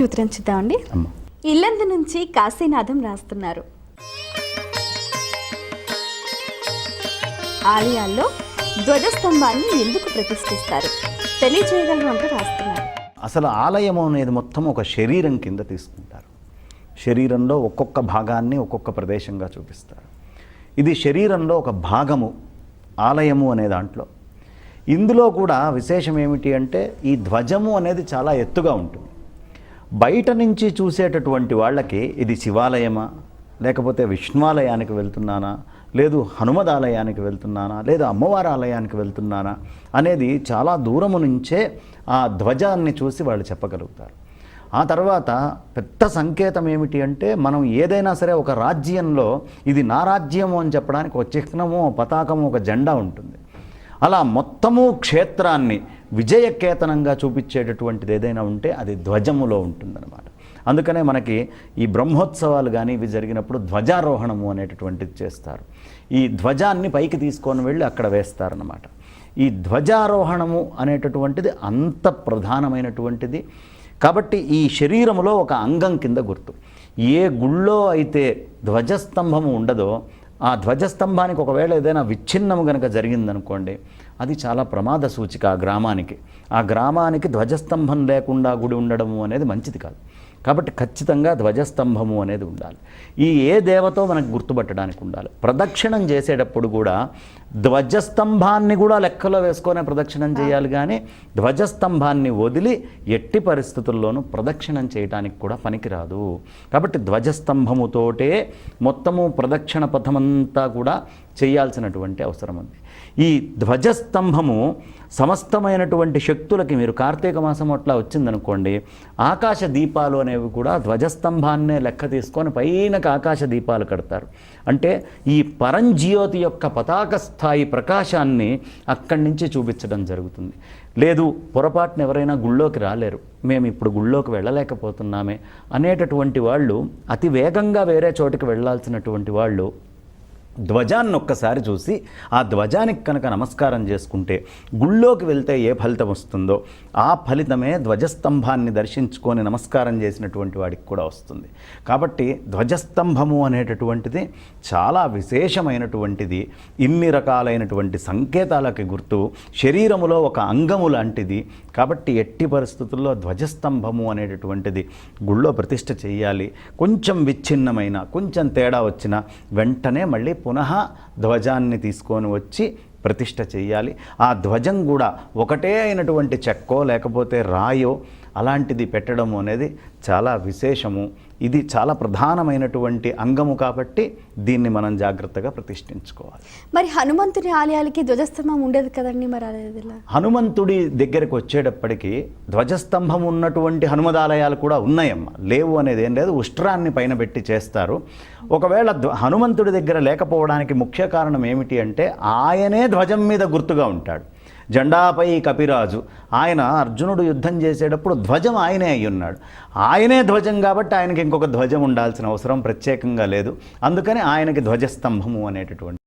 ఉత్తరం చూద్దామండి. ఇల్లందు నుంచి కాశీనాథం రాస్తున్నారు. ఆలయాల్లో ధ్వజస్తంభాన్ని ఎందుకు ప్రతిష్ఠిస్తారు తెలియజేయగలరు అంటూ రాస్తున్నారు. అసలు ఆలయము అనేది మొత్తం ఒక శరీరం కింద తీసుకుంటారు. శరీరంలో ఒక్కొక్క భాగాన్ని ఒక్కొక్క ప్రదేశంగా చూపిస్తారు. ఇది శరీరంలో ఒక భాగము ఆలయము అనే దాంట్లో. ఇందులో కూడా విశేషం ఏమిటి అంటే ఈ ధ్వజము అనేది చాలా ఎత్తుగా ఉంటుంది. బయట నుంచి చూసేటటువంటి వాళ్ళకి ఇది శివాలయమా, లేకపోతే విష్ణువాలయానికి వెళ్తున్నానా, లేదు హనుమదాలయానికి వెళ్తున్నానా, లేదా అమ్మవారి ఆలయానికి వెళ్తున్నానా అనేది చాలా దూరము నుంచే ఆ ధ్వజాన్ని చూసి వాళ్ళు చెప్పగలుగుతారు. ఆ తర్వాత పెద్ద సంకేతం ఏమిటి అంటే మనం ఏదైనా సరే ఒక రాజ్యంలో ఇది నా రాజ్యము అని చెప్పడానికి ఒక చిహ్నము, పతాకము, ఒక జెండా ఉంటుంది. అలా మొత్తము క్షేత్రాన్ని విజయకేతనంగా చూపించేటటువంటిది ఏదైనా ఉంటే అది ధ్వజములో ఉంటుందన్నమాట. అందుకనే మనకి ఈ బ్రహ్మోత్సవాలు కానీ ఇవి జరిగినప్పుడు ధ్వజారోహణము అనేటటువంటిది చేస్తారు. ఈ ధ్వజాన్ని పైకి తీసుకొని వెళ్ళి అక్కడ వేస్తారన్నమాట. ఈ ధ్వజారోహణము అనేటటువంటిది అంత ప్రధానమైనటువంటిది. కాబట్టి ఈ శరీరములో ఒక అంగం కింద గుర్తు. ఏ గుళ్ళో అయితే ధ్వజస్తంభము ఉండదో ఆ ధ్వజస్తంభానికి ఒకవేళ ఏదైనా విచ్ఛిన్నము కనుక జరిగిందనుకోండి, అది చాలా ప్రమాద సూచిక ఆ గ్రామానికి ధ్వజస్తంభం లేకుండా గుడి ఉండడము అనేది మంచిది కాదు. కాబట్టి ఖచ్చితంగా ధ్వజస్తంభము అనేది ఉండాలి. ఈ ఏ దేవతో మనకు గుర్తుపట్టడానికి ఉండాలి. ప్రదక్షిణం చేసేటప్పుడు కూడా ధ్వజస్తంభాన్ని కూడా లెక్కలో వేసుకొనే ప్రదక్షిణం చేయాలి, కానీ ధ్వజస్తంభాన్ని వదిలి ఎట్టి పరిస్థితుల్లోనూ ప్రదక్షిణం చేయడానికి కూడా పనికిరాదు. కాబట్టి ధ్వజస్తంభముతోటే మొత్తము ప్రదక్షిణ పథమంతా కూడా చేయాల్సినటువంటి అవసరం ఉంది. ఈ ధ్వజస్తంభము సమస్తమైనటువంటి శక్తులకి, మీరు కార్తీక మాసం అట్లా వచ్చిందనుకోండి, ఆకాశ దీపాలు అనేవి కూడా ధ్వజస్తంభాన్నే లెక్క తీసుకొని పైనకి ఆకాశ దీపాలు కడతారు. అంటే ఈ పరంజ్యోతి యొక్క పతాక స్థాయి ప్రకాశాన్ని అక్కడి నుంచి చూపించడం జరుగుతుంది. లేదు పొరపాటున ఎవరైనా గుళ్ళోకి రాలేరు, మేము ఇప్పుడు గుళ్ళోకి వెళ్ళలేకపోతున్నామే అనేటటువంటి వాళ్ళు, అతి వేగంగా వేరే చోటికి వెళ్ళాల్సినటువంటి వాళ్ళు ధ్వజాన్ని ఒక్కసారి చూసి ఆ ధ్వజానికి కనుక నమస్కారం చేసుకుంటే గుళ్ళోకి వెళ్తే ఏ ఫలితం వస్తుందో ఆ ఫలితమే ధ్వజస్తంభాన్ని దర్శించుకొని నమస్కారం చేసినటువంటి వాడికి కూడా వస్తుంది. కాబట్టి ధ్వజస్తంభము అనేటటువంటిది చాలా విశేషమైనటువంటిది. ఇన్ని రకాలైనటువంటి సంకేతాలకి గుర్తు, శరీరములో ఒక అంగము లాంటిది. కాబట్టి ఎట్టి పరిస్థితుల్లో ధ్వజస్తంభము అనేటటువంటిది గుళ్ళో ప్రతిష్ఠ చేయాలి. కొంచెం విచ్ఛిన్నమైన, కొంచెం తేడా వచ్చినా వెంటనే మళ్ళీ పునః ధ్వజాన్ని తీసుకొని వచ్చి ప్రతిష్ఠ చేయాలి. ఆ ధ్వజం కూడా ఒకటే అయినటువంటి చెక్కో లేకపోతే రాయో అలాంటిది పెట్టడం అనేది చాలా విశేషము. ఇది చాలా ప్రధానమైనటువంటి అంగము కాబట్టి దీన్ని మనం జాగ్రత్తగా ప్రతిష్ఠించుకోవాలి. మరి హనుమంతుడి ఆలయాలకి ధ్వజస్తంభం ఉండదు కదండి, మరి హనుమంతుడి దగ్గరికి వచ్చేటప్పటికి ధ్వజస్తంభం ఉన్నటువంటి హనుమదాలయాలు కూడా ఉన్నాయమ్మా. లేవు అనేది ఏం లేదు, ఉష్ట్రాన్ని పైన పెట్టి చేస్తారు. ఒకవేళ హనుమంతుడి దగ్గర లేకపోవడానికి ముఖ్య కారణం ఏమిటి అంటే ఆయనే ధ్వజం మీద గుర్తుగా ఉంటాడు. జెండాపై కపిరాజు, ఆయన అర్జునుడు యుద్ధం చేసేటప్పుడు ధ్వజం ఆయనే అయి ఉన్నాడు. ఆయనే ధ్వజం కాబట్టి ఆయనకి ఇంకొక ధ్వజం ఉండాల్సిన అవసరం ప్రత్యేకంగా లేదు. అందుకని ఆయనకి ధ్వజస్తంభము అనేటటువంటి